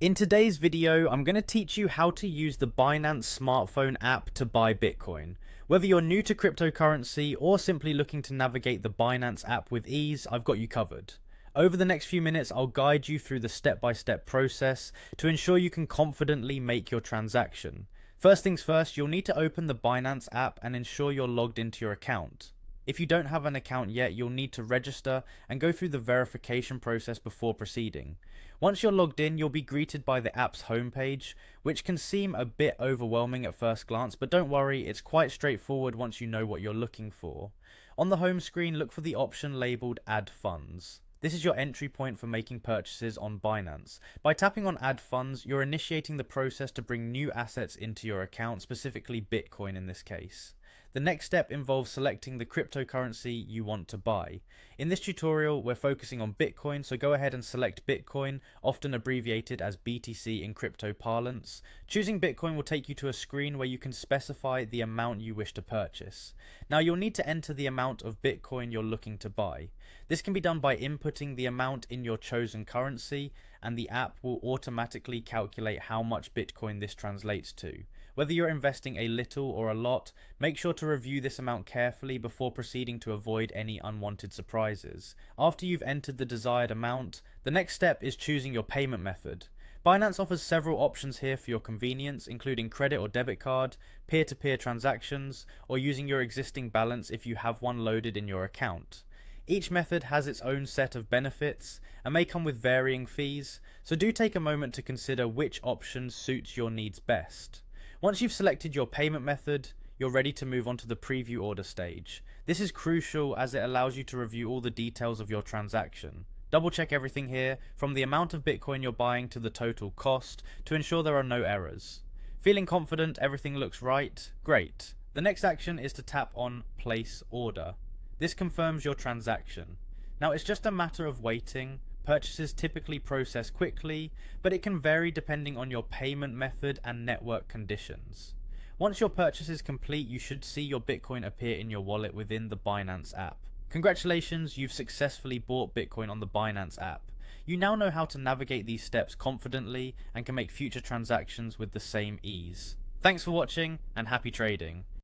In today's video, I'm going to teach you how to use the Binance smartphone app to buy Bitcoin. Whether you're new to cryptocurrency or simply looking to navigate the Binance app with ease, I've got you covered. Over the next few minutes, I'll guide you through the step-by-step process to ensure you can confidently make your transaction. First things first, you'll need to open the Binance app and ensure you're logged into your account. If you don't have an account yet, you'll need to register and go through the verification process before proceeding. Once you're logged in, you'll be greeted by the app's homepage, which can seem a bit overwhelming at first glance, but don't worry, it's quite straightforward once you know what you're looking for. On the home screen, look for the option labeled Add Funds. This is your entry point for making purchases on Binance. By tapping on Add Funds, you're initiating the process to bring new assets into your account, specifically Bitcoin in this case. The next step involves selecting the cryptocurrency you want to buy. In this tutorial, we're focusing on Bitcoin, so go ahead and select Bitcoin, often abbreviated as BTC in crypto parlance. Choosing Bitcoin will take you to a screen where you can specify the amount you wish to purchase. Now you'll need to enter the amount of Bitcoin you're looking to buy. This can be done by inputting the amount in your chosen currency, and the app will automatically calculate how much Bitcoin this translates to. Whether you're investing a little or a lot, make sure to review this amount carefully before proceeding to avoid any unwanted surprises. After you've entered the desired amount, the next step is choosing your payment method. Binance offers several options here for your convenience, including credit or debit card, peer-to-peer transactions, or using your existing balance if you have one loaded in your account. Each method has its own set of benefits and may come with varying fees, so do take a moment to consider which option suits your needs best. Once you've selected your payment method, you're ready to move on to the preview order stage. This is crucial as it allows you to review all the details of your transaction. Double check everything here, from the amount of Bitcoin you're buying to the total cost, to ensure there are no errors. Feeling confident everything looks right? Great. The next action is to tap on Place Order. This confirms your transaction. Now it's just a matter of waiting. Purchases typically process quickly, but it can vary depending on your payment method and network conditions. Once your purchase is complete, you should see your Bitcoin appear in your wallet within the Binance app. Congratulations, you've successfully bought Bitcoin on the Binance app. You now know how to navigate these steps confidently and can make future transactions with the same ease. Thanks for watching and happy trading.